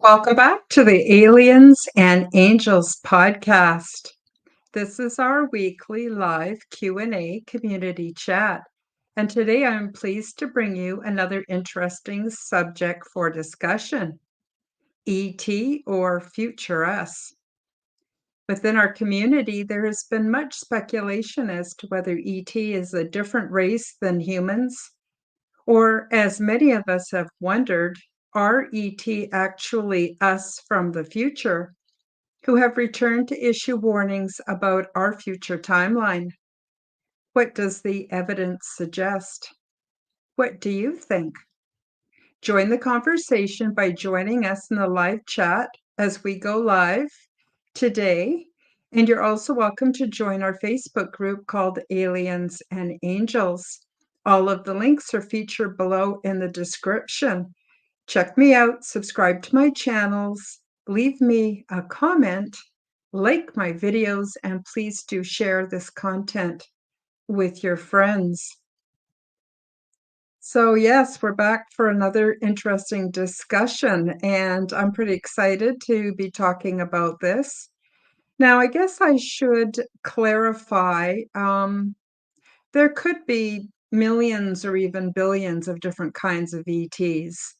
Welcome back to the Aliens and Angels podcast. This is our weekly live Q&A community chat. And today I'm pleased to bring you another interesting subject for discussion, ET or Future Us. Within our community, there has been much speculation as to whether ET is a different race than humans, or as many of us have wondered, are ET actually us from the future who have returned to issue warnings about our future timeline? What does the evidence suggest? What do you think? Join the conversation by joining us in the live chat as we go live today. And you're also welcome to join our Facebook group called Aliens and Angels. All of the links are featured below in the description. Check me out, subscribe to my channels, leave me a comment, like my videos, and please do share this content with your friends. So yes, we're back for another interesting discussion, and I'm pretty excited to be talking about this. Now, I guess I should clarify, there could be millions or even billions of different kinds of ETs.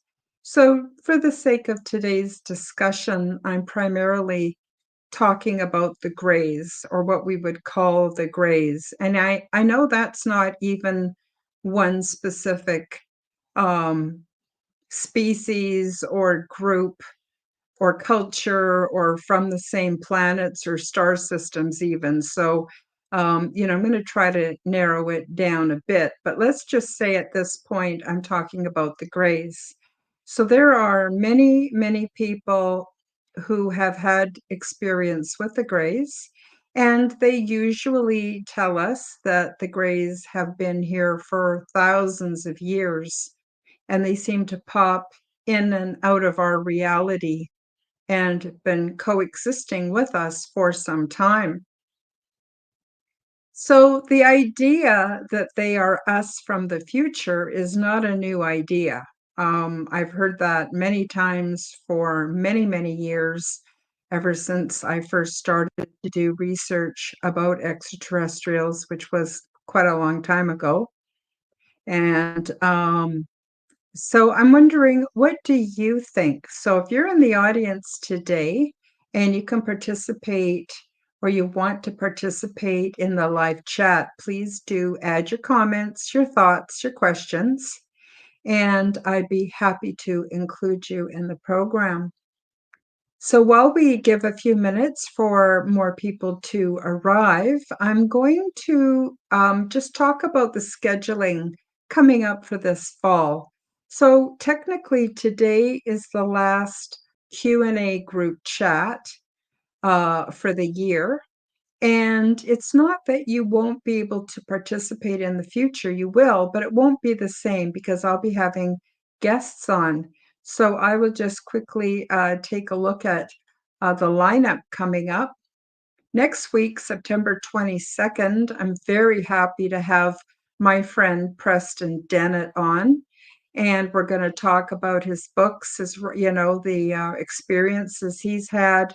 So for the sake of today's discussion, I'm primarily talking about the grays, or what we would call the grays. And I know that's not even one specific species or group or culture or from the same planets or star systems even. So, I'm going to try to narrow it down a bit, but let's just say at this point, I'm talking about the grays. So there are many, many people who have had experience with the grays, and they usually tell us that the grays have been here for thousands of years, and they seem to pop in and out of our reality and been coexisting with us for some time. So the idea that they are us from the future is not a new idea. I've heard that many times for many, many years, ever since I first started to do research about extraterrestrials, which was quite a long time ago. And so I'm wondering, what do you think? So if you're in the audience today and you can participate, or you want to participate in the live chat, please do add your comments, your thoughts, your questions, and I'd be happy to include you in the program. So while we give a few minutes for more people to arrive, I'm going to just talk about the scheduling coming up for this fall. So technically today is the last Q&A group chat for the year. And it's not that you won't be able to participate in the future, you will, but it won't be the same because I'll be having guests on. So I will just quickly take a look at the lineup coming up. Next week, September 22nd, I'm very happy to have my friend Preston Dennett on. And we're going to talk about his books, the experiences he's had,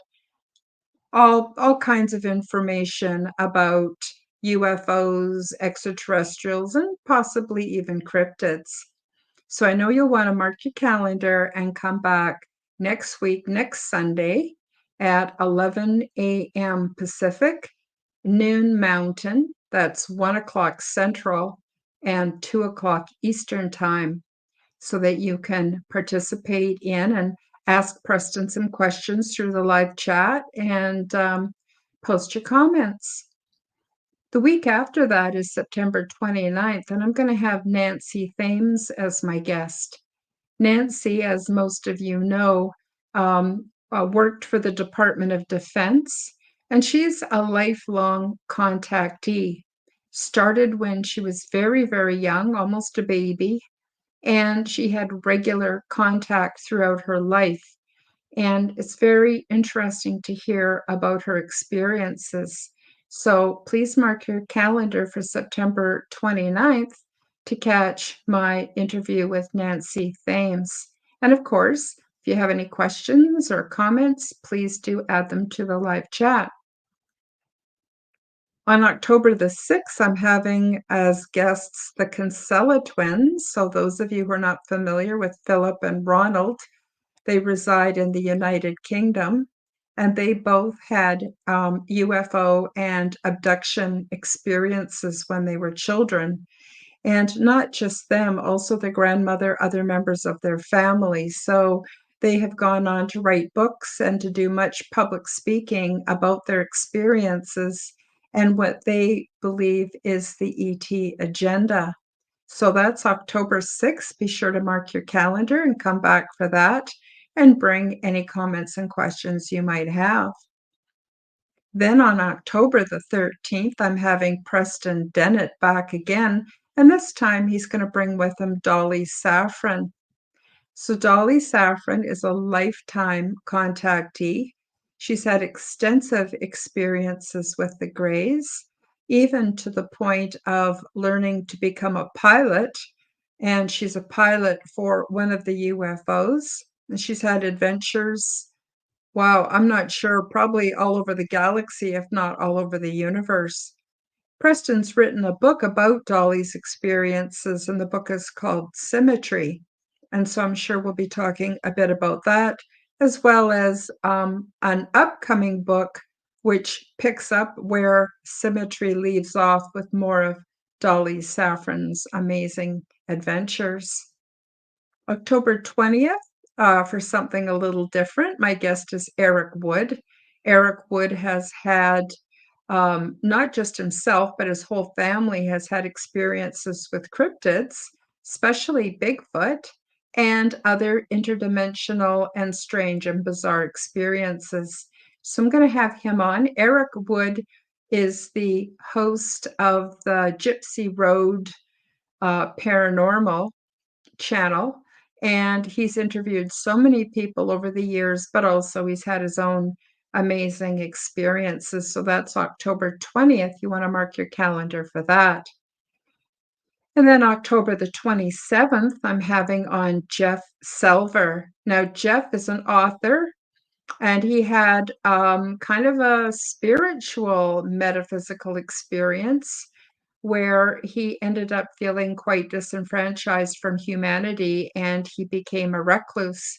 all kinds of information about UFOs, extraterrestrials, and possibly even cryptids. So I know you'll want to mark your calendar and come back next week, next Sunday at 11 a.m. Pacific, noon Mountain. That's 1 o'clock Central and 2 o'clock Eastern Time, so that you can participate in and ask Preston some questions through the live chat and post your comments. The week after that is September 29th, and I'm going to have Nancy Thames as my guest. Nancy, as most of you know, worked for the Department of Defense, and she's a lifelong contactee. Started when she was very, very young, almost a baby, and she had regular contact throughout her life. And it's very interesting to hear about her experiences. So please mark your calendar for September 29th to catch my interview with Nancy Thames. And of course, if you have any questions or comments, please do add them to the live chat. On October the 6th, I'm having as guests the Kinsella twins. So those of you who are not familiar with Philip and Ronald, they reside in the United Kingdom, and they both had UFO and abduction experiences when they were children. And not just them, also their grandmother, other members of their family. So they have gone on to write books and to do much public speaking about their experiences and what they believe is the ET agenda. So that's October 6th. Be sure to mark your calendar and come back for that and bring any comments and questions you might have. Then on October the 13th, I'm having Preston Dennett back again, and this time he's going to bring with him Dolly Saffron. So Dolly Saffron is a lifetime contactee. She's had extensive experiences with the Greys, even to the point of learning to become a pilot. And she's a pilot for one of the UFOs. And she's had adventures, wow, I'm not sure, probably all over the galaxy, if not all over the universe. Preston's written a book about Dolly's experiences, and the book is called Symmetry. And so I'm sure we'll be talking a bit about that, as well as an upcoming book which picks up where Symmetry leaves off with more of Dolly Saffron's amazing adventures. October 20th, for something a little different, my guest is Eric Wood. Eric Wood has had not just himself, but his whole family has had experiences with cryptids, especially Bigfoot, and other interdimensional and strange and bizarre experiences. So I'm going to have him on. Eric Wood is the host of the Gypsy Road Paranormal channel, and he's interviewed so many people over the years, but also he's had his own amazing experiences. So that's October 20th. You want to mark your calendar for that. And then October the 27th, I'm having on Jeff Selver. Now, Jeff is an author, and he had kind of a spiritual metaphysical experience where he ended up feeling quite disenfranchised from humanity, and he became a recluse.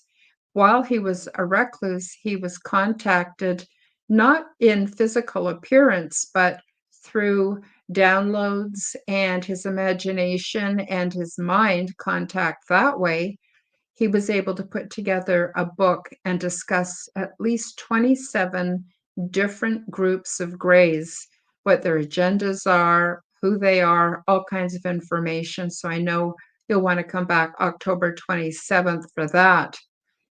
While he was a recluse, he was contacted not in physical appearance, but through downloads and his imagination and his mind contact that way. He was able to put together a book and discuss at least 27 different groups of Greys, what their agendas are, who they are, all kinds of information. So I know you'll want to come back October 27th for that.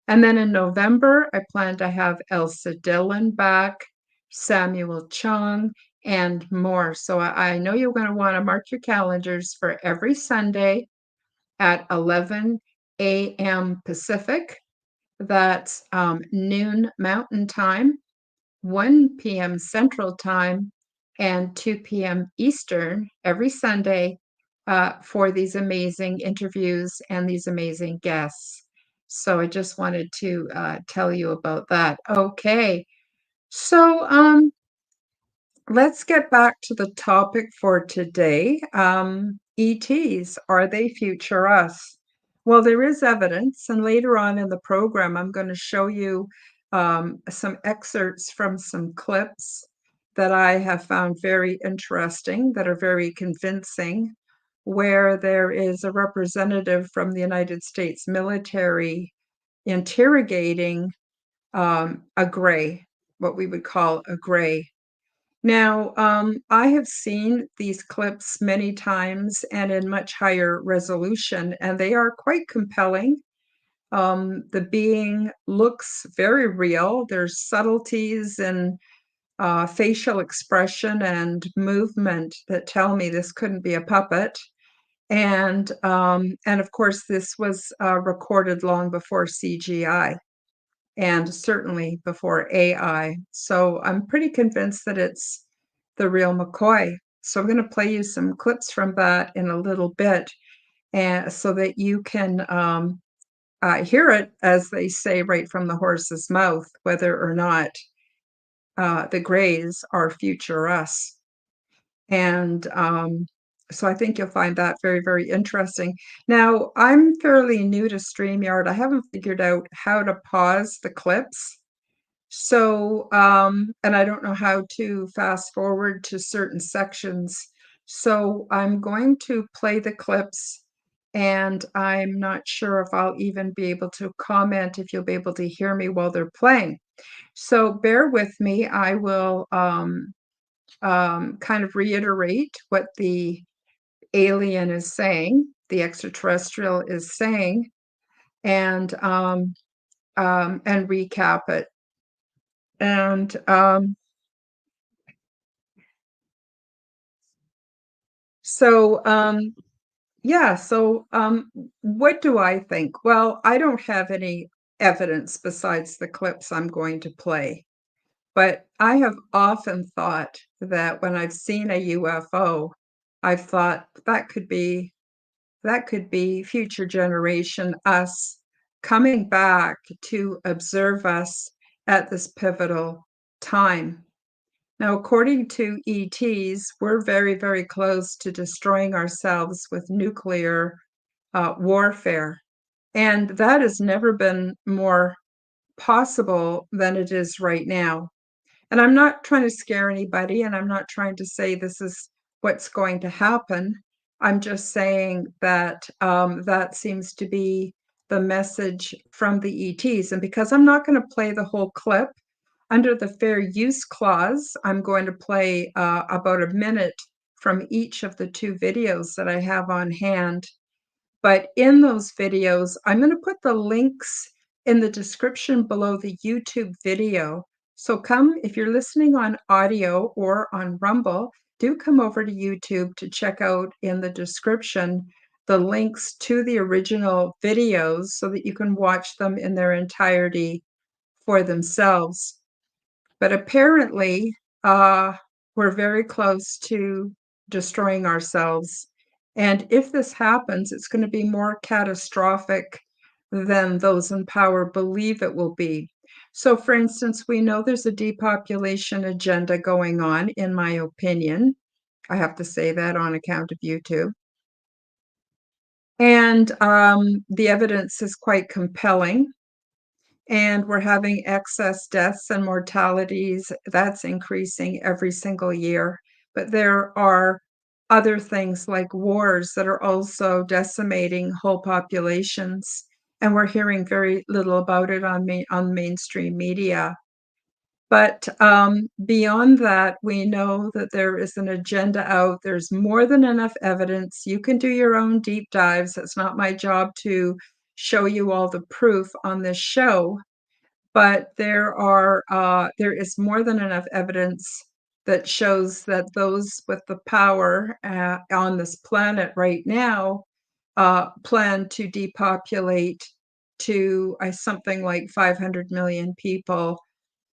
And then in November, I plan to have Elsa Dillon back, Samuel Chong, and more. So I know you're going to want to mark your calendars for every Sunday at 11 a.m. Pacific. That's noon Mountain Time, 1 p.m. Central Time, and 2 p.m. Eastern every Sunday for these amazing interviews and these amazing guests. So I just wanted to tell you about that. Okay, so let's get back to the topic for today. ETs, are they future us? Well, there is evidence, and later on in the program, I'm going to show you some excerpts from some clips that I have found very interesting, that are very convincing, where there is a representative from the United States military interrogating a gray, what we would call a gray. Now, I have seen these clips many times and in much higher resolution, and they are quite compelling. The being looks very real. There's subtleties in facial expression and movement that tell me this couldn't be a puppet. And of course, this was recorded long before CGI and certainly before AI. So I'm pretty convinced that it's the real McCoy. So I'm going to play you some clips from that in a little bit, and so that you can hear it, as they say, right from the horse's mouth, whether or not the Greys are future us. And so I think you'll find that very, very interesting. Now, I'm fairly new to StreamYard. I haven't figured out how to pause the clips. So, and I don't know how to fast forward to certain sections. So I'm going to play the clips, and I'm not sure if I'll even be able to comment if you'll be able to hear me while they're playing. So bear with me. I will kind of reiterate what the alien is saying, the extraterrestrial is saying, and recap it. And so yeah, so what do I think? Well, I don't have any evidence besides the clips I'm going to play, but I have often thought that when I've seen a UFO, I've thought that could be future generation us coming back to observe us at this pivotal time. Now, according to ETs, we're very, very close to destroying ourselves with nuclear warfare. And that has never been more possible than it is right now. And I'm not trying to scare anybody, and I'm not trying to say this is what's going to happen. I'm just saying that that seems to be the message from the ETs. And because I'm not going to play the whole clip, under the fair use clause, I'm going to play about a minute from each of the two videos that I have on hand. But in those videos, I'm going to put the links in the description below the YouTube video. So come, if you're listening on audio or on Rumble, do come over to YouTube to check out in the description the links to the original videos so that you can watch them in their entirety for themselves. But apparently, we're very close to destroying ourselves. And if this happens, it's going to be more catastrophic than those in power believe it will be. So, for instance, we know there's a depopulation agenda going on, in my opinion. I have to say that on account of YouTube. And the evidence is quite compelling. And we're having excess deaths and mortalities. That's increasing every single year. But there are other things like wars that are also decimating whole populations. And we're hearing very little about it on mainstream media. But beyond that, we know that there is an agenda out. There's more than enough evidence. You can do your own deep dives. It's not my job to show you all the proof on this show, but there is more than enough evidence that shows that those with the power on this planet right now plan to depopulate to something like 500 million people,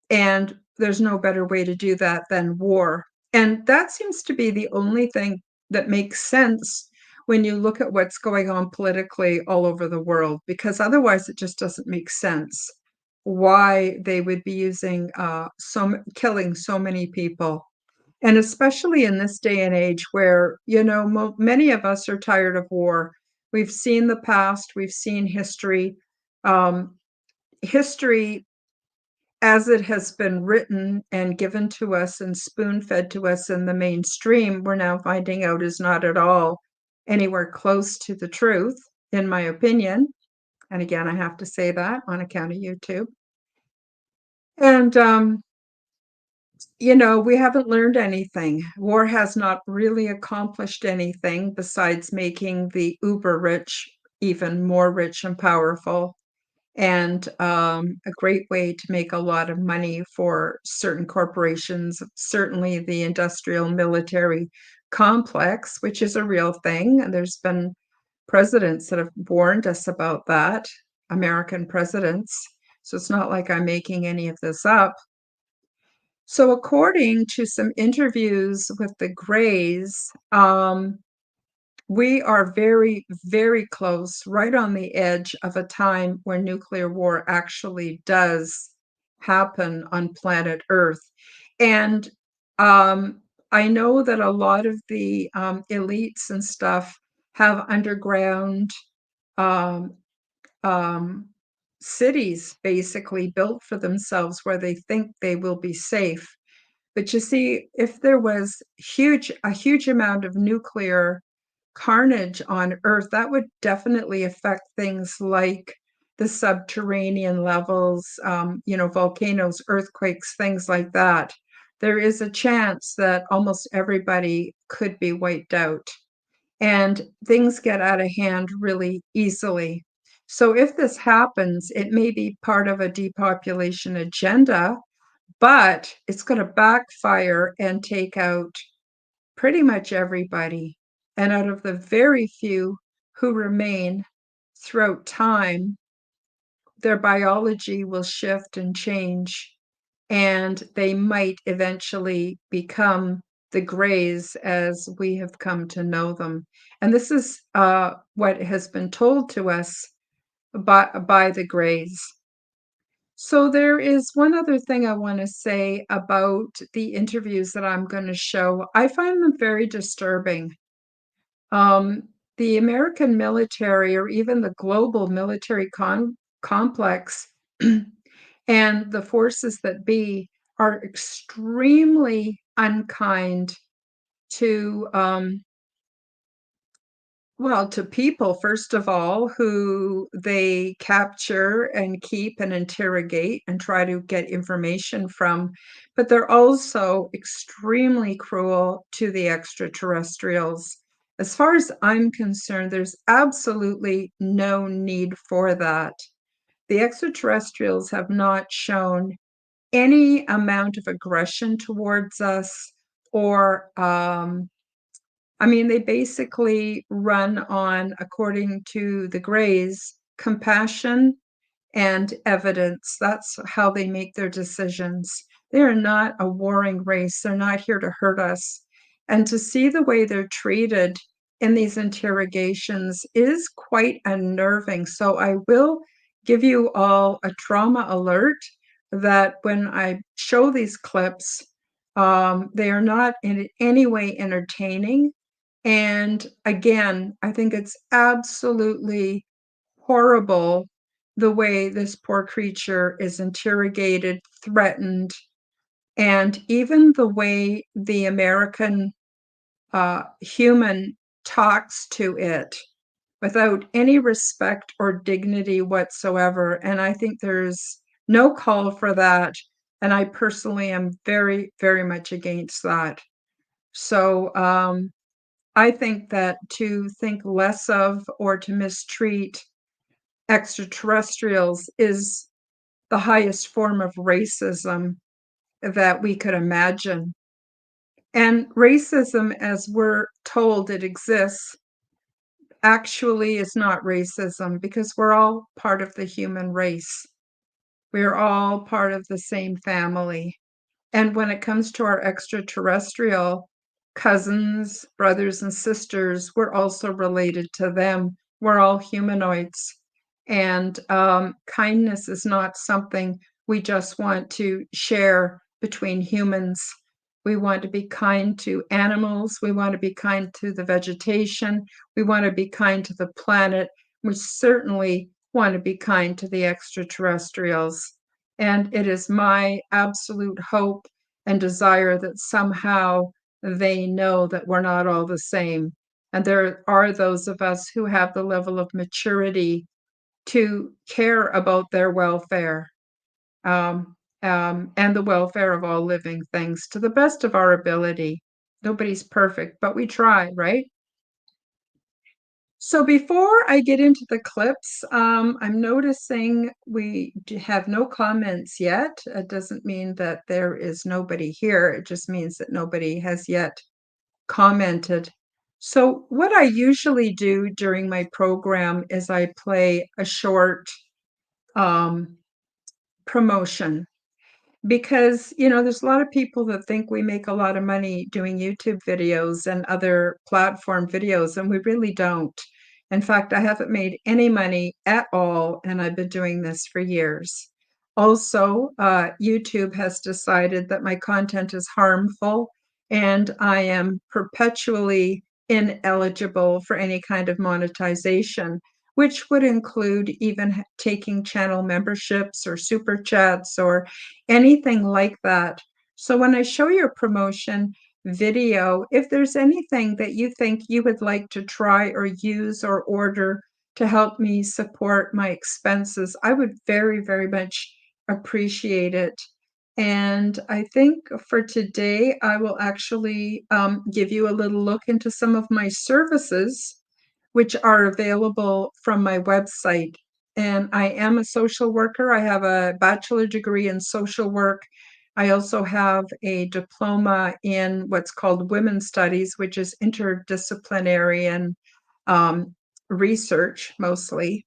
and there's no better way to do that than war. And that seems to be the only thing that makes sense when you look at what's going on politically all over the world, because otherwise it just doesn't make sense why they would be using killing so many people. And especially in this day and age where, many of us are tired of war. We've seen the past, we've seen history. History as it has been written and given to us and spoon-fed to us in the mainstream, we're now finding out is not at all anywhere close to the truth, in my opinion. And again, I have to say that on account of YouTube. And We haven't learned anything. War has not really accomplished anything besides making the uber rich even more rich and powerful, and a great way to make a lot of money for certain corporations, certainly the industrial military complex, which is a real thing. And there's been presidents that have warned us about that, American presidents. So it's not like I'm making any of this up. So, according to some interviews with the Greys, we are very, very close, right on the edge of a time where nuclear war actually does happen on planet Earth. And I know that a lot of the elites and stuff have underground um, um, cities basically built for themselves where they think they will be safe. But you see, if there was a huge amount of nuclear carnage on Earth, that would definitely affect things like the subterranean levels, volcanoes, earthquakes, things like that. There is a chance that almost everybody could be wiped out, and things get out of hand really easily. So if this happens, it may be part of a depopulation agenda, but it's going to backfire and take out pretty much everybody. And out of the very few who remain throughout time, their biology will shift and change, and they might eventually become the Greys as we have come to know them. And this is what has been told to us by the Greys. So there is one other thing I want to say about the interviews that I'm going to show. I find them very disturbing. The American military, or even the global military complex, and the forces that be are extremely unkind to to people, first of all, who they capture and keep and interrogate and try to get information from, but they're also extremely cruel to the extraterrestrials. As far as I'm concerned, there's absolutely no need for that. The extraterrestrials have not shown any amount of aggression towards us, or they basically run on, according to the Greys, compassion and evidence. That's how they make their decisions. They are not a warring race. They're not here to hurt us. And to see the way they're treated in these interrogations is quite unnerving. So I will give you all a trauma alert that when I show these clips, they are not in any way entertaining. And again, I think it's absolutely horrible the way this poor creature is interrogated, threatened, and even the way the American human talks to it without any respect or dignity whatsoever. And I think there's no call for that. And I personally am very, very much against that. So I think that to think less of or to mistreat extraterrestrials is the highest form of racism that we could imagine. And racism, as we're told it exists, actually is not racism, because we're all part of the human race. We're all part of the same family. And when it comes to our extraterrestrial cousins, brothers, and sisters, we're also related to them. We're all humanoids. And kindness is not something we just want to share between humans. We want to be kind to animals. We want to be kind to the vegetation. We want to be kind to the planet. We certainly want to be kind to the extraterrestrials. And it is my absolute hope and desire that somehow they know that we're not all the same. And there are those of us who have the level of maturity to care about their welfare. and the welfare of all living things to the best of our ability. Nobody's perfect, but we try, right? So before I get into the clips, I'm noticing we have no comments yet. It doesn't mean that there is nobody here. It just means that nobody has yet commented. So what I usually do during my program is I play a short um, promotion because, there's a lot of people that think we make a lot of money doing YouTube videos and other platform videos, and we really don't. In fact, I haven't made any money at all, and I've been doing this for years. Also, YouTube has decided that my content is harmful, and I am perpetually ineligible for any kind of monetization, which would include even taking channel memberships or super chats or anything like that. So when I show your promotion video, if there's anything that you think you would like to try or use or order to help me support my expenses, I would very, very much appreciate it. And I think for today, I will actually give you a little look into some of my services which are available from my website. And I am a social worker. I have a bachelor degree in social work. I also have a diploma in what's called women's studies, which is interdisciplinary and research mostly.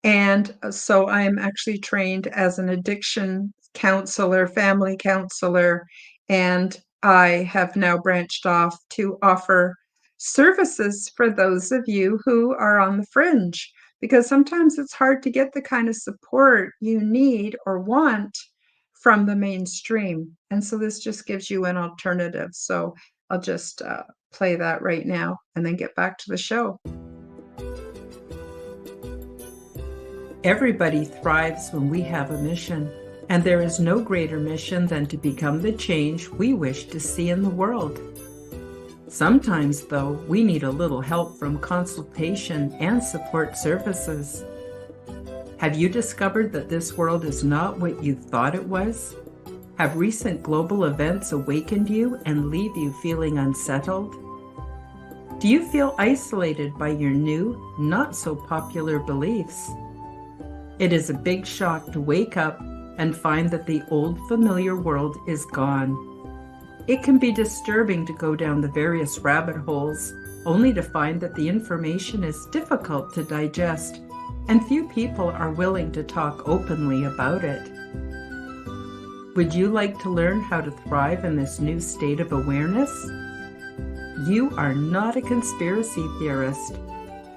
And so I'm actually trained as an addiction counselor, family counselor, and I have now branched off to offer services for those of you who are on the fringe, because sometimes it's hard to get the kind of support you need or want from the mainstream. And so this just gives you an alternative. So I'll just play that right now and then get back to the show. Everybody thrives when we have a mission, and there is no greater mission than to become the change we wish to see in the world. Sometimes, though, we need a little help from consultation and support services. Have you discovered that this world is not what you thought it was? Have recent global events awakened you and leave you feeling unsettled? Do you feel isolated by your new, not so popular beliefs? It is a big shock to wake up and find that the old familiar world is gone. It can be disturbing to go down the various rabbit holes, only to find that the information is difficult to digest, and few people are willing to talk openly about it. Would you like to learn how to thrive in this new state of awareness? You are not a conspiracy theorist.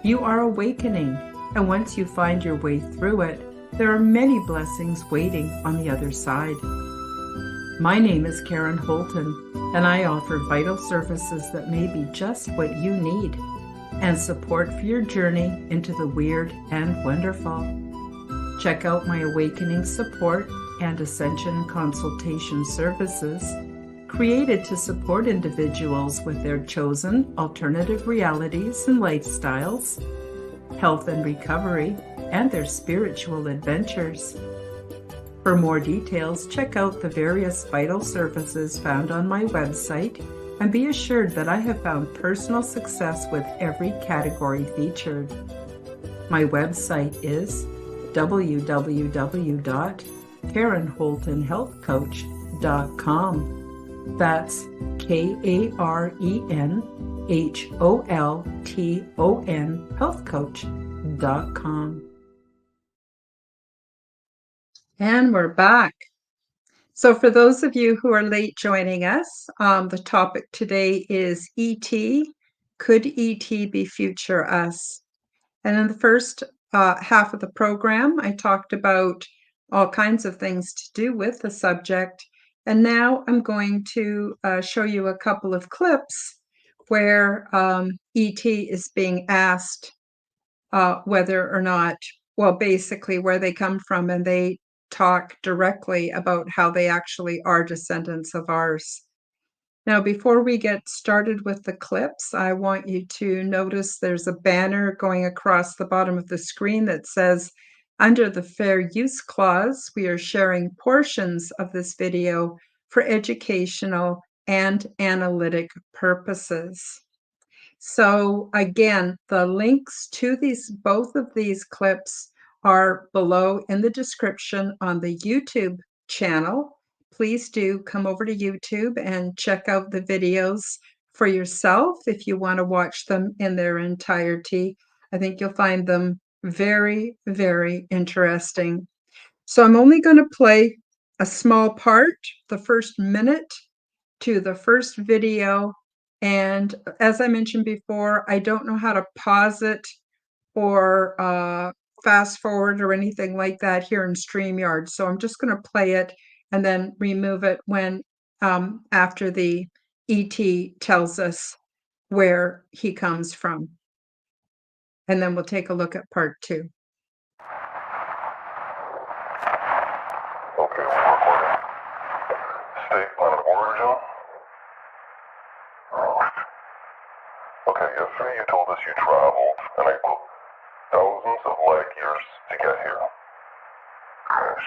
You are awakening. And once you find your way through it, there are many blessings waiting on the other side. My name is Karen Holton, and I offer vital services that may be just what you need, and support for your journey into the weird and wonderful. Check out my awakening support and ascension consultation services, created to support individuals with their chosen alternative realities and lifestyles, health and recovery, and their spiritual adventures. For more details, check out the various vital services found on my website, and be assured that I have found personal success with every category featured. My website is www.KarenHoltonHealthCoach.com. That's KarenHolton healthcoach.com. And we're back. So for those of you who are late joining us, the topic today is ET. Could ET be future us? And in the first half of the program, I talked about all kinds of things to do with the subject. And now I'm going to show you a couple of clips where ET is being asked whether or not, well, basically where they come from, and they talk directly about how they actually are descendants of ours. Now, before we get started with the clips, I want you to notice there's a banner going across the bottom of the screen that says, Under the Fair Use Clause, we are sharing portions of this video for educational and analytic purposes. So again, the links to both of these clips are below in the description on the YouTube channel. Please do come over to YouTube and check out the videos for yourself if you want to watch them in their entirety. I think you'll find them very, very interesting. So I'm only going to play a small part, the first minute to the first video. And as I mentioned before, I don't know how to pause it or fast forward or anything like that here in StreamYard. So I'm just going to play it and then remove it when after the ET tells us where he comes from. And then we'll take a look at part two. Okay, we're recording. State, planet of origin? Okay, yesterday you told us you traveled, and I quote, thousands of light years to get here. Yes.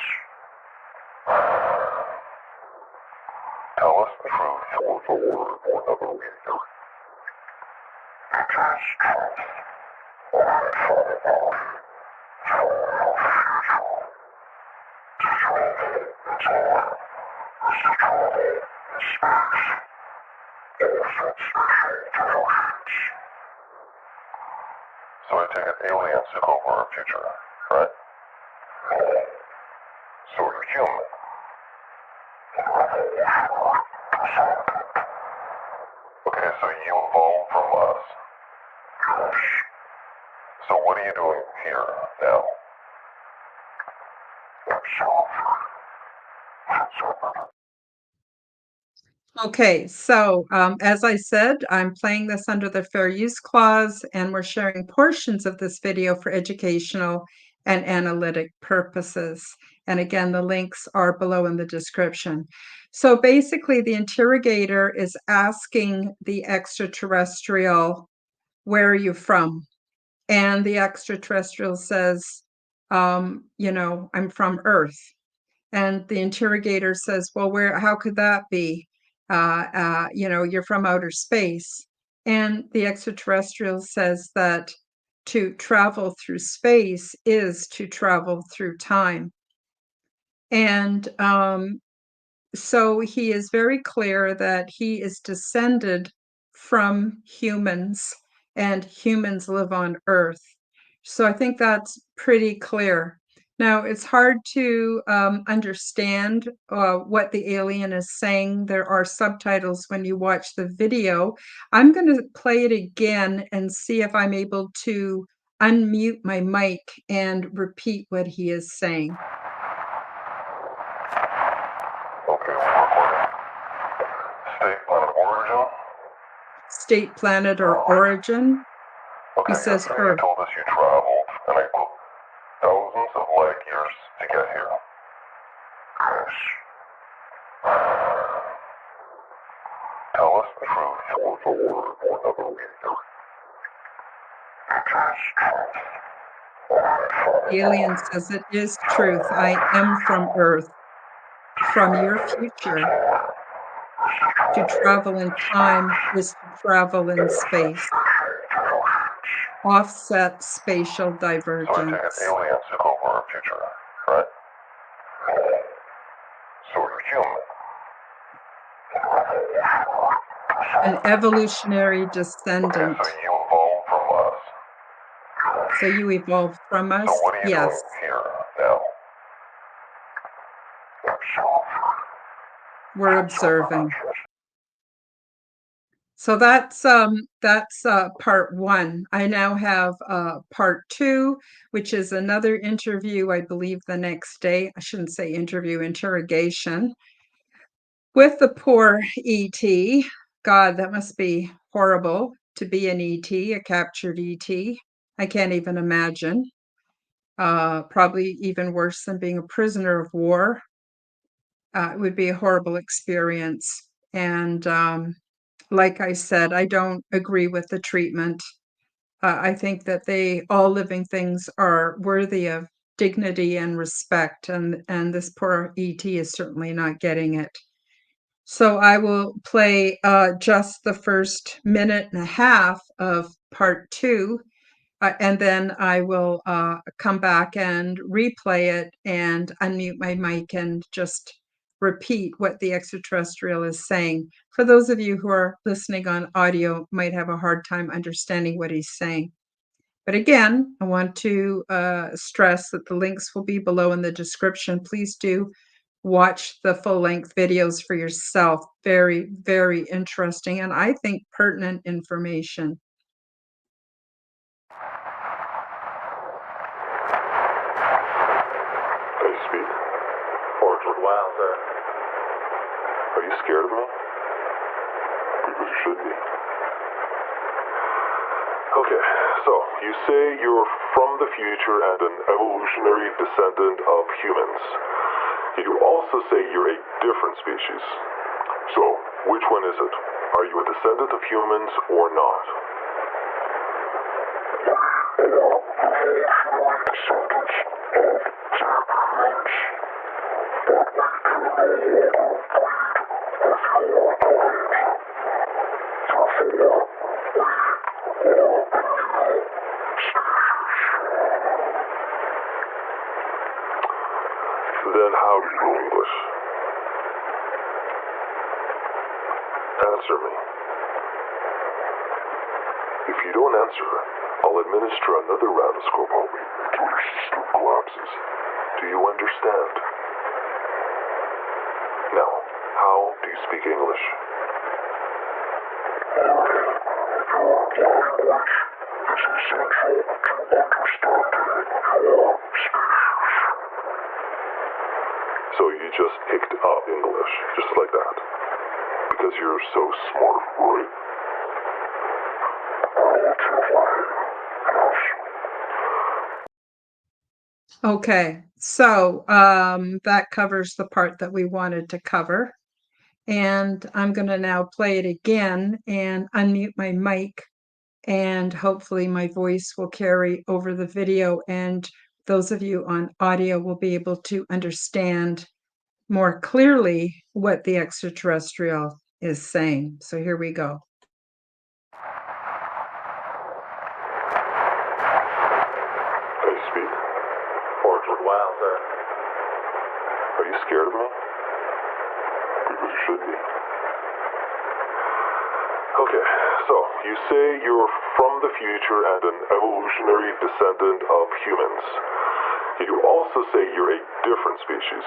Tell us the truth, or the word, or another reader. It is truth. I thought about it. From your future. To travel in time. Is to travel in space. Also special intelligence. So I take it aliens took over our future, right? No. So you're human. Okay, so you evolved from us. Yes. So what are you doing here now? Okay, so as I said, I'm playing this under the Fair Use Clause, and we're sharing portions of this video for educational and analytic purposes. And again, the links are below in the description. So basically, the interrogator is asking the extraterrestrial, where are you from? And the extraterrestrial says, I'm from Earth. And the interrogator says, well, how could that be? You're from outer space. And the extraterrestrial says that to travel through space is to travel through time. And so he is very clear that he is descended from humans, and humans live on Earth. So I think that's pretty clear. Now, it's hard to understand what the alien is saying. There are subtitles when you watch the video. I'm going to play it again and see if I'm able to unmute my mic and repeat what he is saying. Okay, we're recording. State, planet of origin? State, planet, or origin. Okay, He says yesterday Earth. you told us you traveled, and I quote, thousands of light years to get here. Yes. Tell us the truth, or the word, or another reader. It is truth. The alien says it is truth. I am from Earth, from your future. To travel in time is to travel in space. Offset spatial So I take divergence. it aliens took over our future, right? No. So you're human. An evolutionary Okay, descendant. so you evolved from us. So you evolved from us? So what are you Yes. doing here now? We're observing. So that's part one. I now have part two, which is another interview, I believe the next day. I shouldn't say interview, interrogation with the poor ET. God, that must be horrible to be an ET, a captured ET. I can't even imagine. Probably even worse than being a prisoner of war. It would be a horrible experience. And like I said, I don't agree with the treatment. I think that all living things are worthy of dignity and respect, and this poor ET is certainly not getting it. So I will play just the first minute and a half of part 2, and then I will come back and replay it and unmute my mic and just repeat what the extraterrestrial is saying. For those of you who are listening on audio, might have a hard time understanding what he's saying. But again, I want to stress that the links will be below in the description. Please do watch the full-length videos for yourself. Very, very interesting, and I think pertinent information. Hey, speak. Orchard Wilder. Are you scared of me? Because you should be. Okay, so you say you're from the future and an evolutionary descendant of humans. Yet you also say you're a different species. So, which one is it? Are you a descendant of humans or not? Then how do you know English? Answer me. If you don't answer, I'll administer another round of Scorpobi until your system collapses. Do you understand? Now, how do you speak English? So you just picked up English, just like that. Because you're so smart, right? Okay, so that covers the part that we wanted to cover. And I'm going to now play it again and unmute my mic, and hopefully my voice will carry over the video, and those of you on audio will be able to understand more clearly what the extraterrestrial is saying. So here we go. Hey, speak. Orchard Wilder. Are you scared of me? Because you should be. Okay, so you say you're from the future and an evolutionary descendant of humans. Yet you also say you're a different species.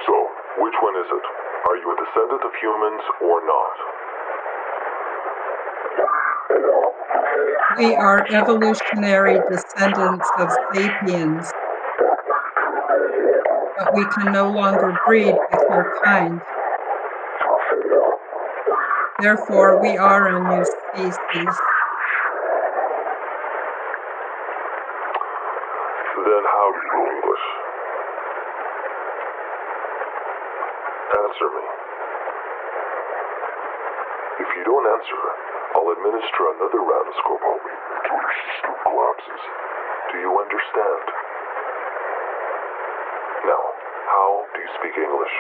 So, which one is it? Are you a descendant of humans or not? We are evolutionary descendants of sapiens, but we can no longer breed with your kind. Therefore, we are a new species. Then how do you know English? Answer me. If you don't answer, I'll administer another round of Scorpobi until your system collapses. Do you understand? Now, how do you speak English?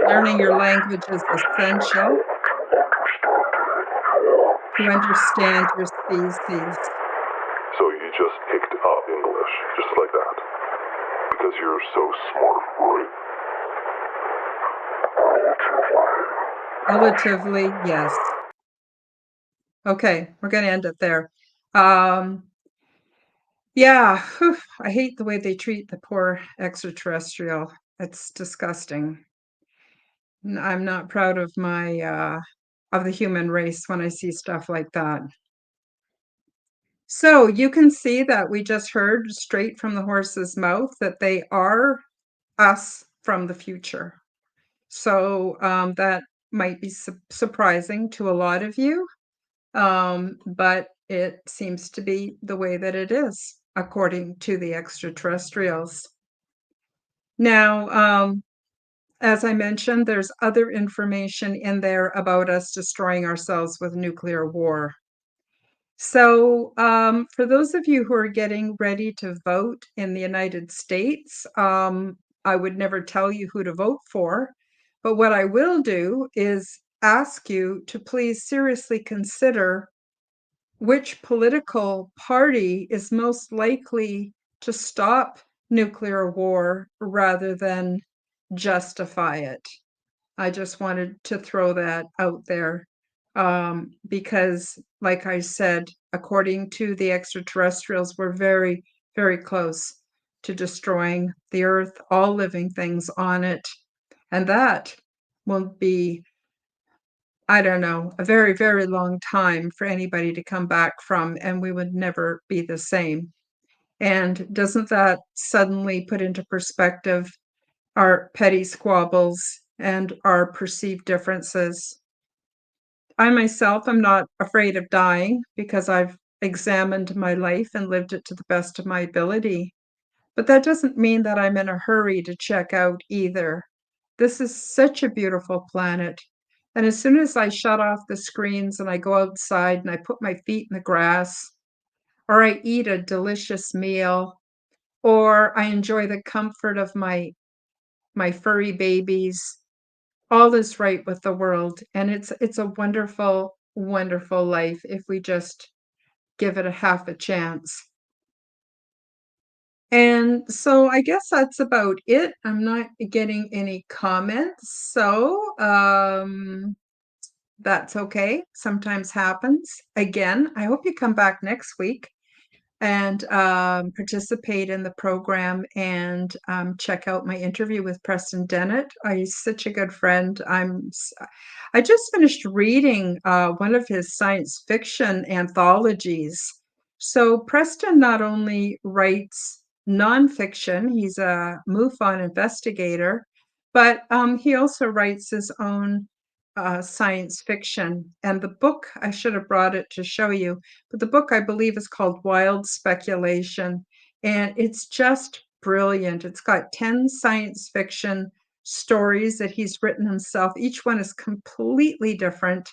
Learning your language is essential to understand your species. So you just picked up English, just like that. Because you're so smart, right? Relatively, yes. Okay, we're going to end it there. Yeah, whew, I hate the way they treat the poor extraterrestrial. It's disgusting. I'm not proud of of the human race when I see stuff like that. So you can see that we just heard straight from the horse's mouth that they are us from the future. So that might be surprising to a lot of you, but it seems to be the way that it is, according to the extraterrestrials. Now, as I mentioned, there's other information in there about us destroying ourselves with nuclear war. So, for those of you who are getting ready to vote in the United States, I would never tell you who to vote for, but what I will do is ask you to please seriously consider which political party is most likely to stop nuclear war rather than justify it. I just wanted to throw that out there because, like I said, according to the extraterrestrials, we're very, very close to destroying the Earth, all living things on it. And that will be, I don't know, a very, very long time for anybody to come back from, and we would never be the same. And doesn't that suddenly put into perspective our petty squabbles and our perceived differences? I myself am not afraid of dying because I've examined my life and lived it to the best of my ability. But that doesn't mean that I'm in a hurry to check out either. This is such a beautiful planet. And as soon as I shut off the screens and I go outside and I put my feet in the grass, or I eat a delicious meal, or I enjoy the comfort of my furry babies, all is right with the world, and it's a wonderful, wonderful life if we just give it a half a chance. And so I guess that's about it. I'm not getting any comments, so that's okay. Sometimes happens. Again, I hope you come back next week and participate in the program and check out my interview with Preston Dennett. He's such a good friend. I just finished reading one of his science fiction anthologies. So Preston not only writes nonfiction, he's a MUFON investigator, but he also writes his own science fiction. And the book, I should have brought it to show you, but the book I believe is called Wild Speculation, and it's just brilliant. It's got 10 science fiction stories that he's written himself. Each one is completely different.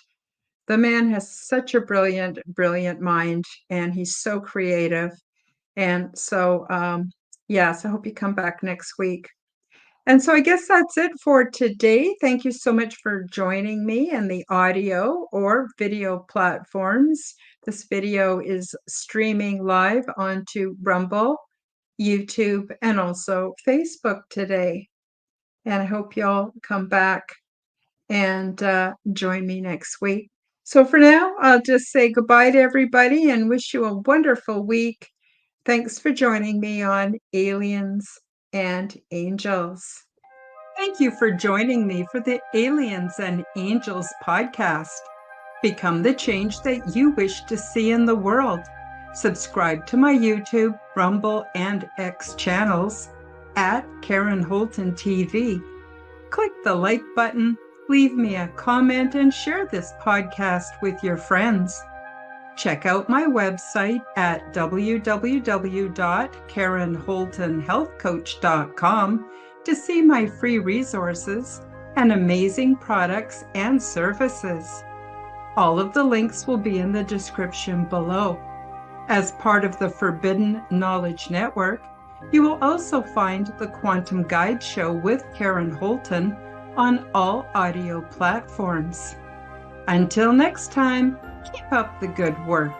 The man has such a brilliant, brilliant mind, and he's so creative. And so, yes, I hope you come back next week. And so I guess that's it for today. Thank you so much for joining me in the audio or video platforms. This video is streaming live onto Rumble, YouTube, and also Facebook today. And I hope y'all come back and join me next week. So for now, I'll just say goodbye to everybody and wish you a wonderful week. Thanks for joining me on Aliens and Angels. Thank you for joining me for the Aliens and Angels podcast. Become the change that you wish to see in the world. Subscribe to my YouTube, Rumble, and X channels at Karen Holton TV. Click the like button, leave me a comment, and share this podcast with your friends. Check out my website at www.karenholtonhealthcoach.com to see my free resources and amazing products and services. All of the links will be in the description below. As part of the Forbidden Knowledge Network, you will also find the Quantum Guide Show with Karen Holton on all audio platforms. Until next time, keep up the good work.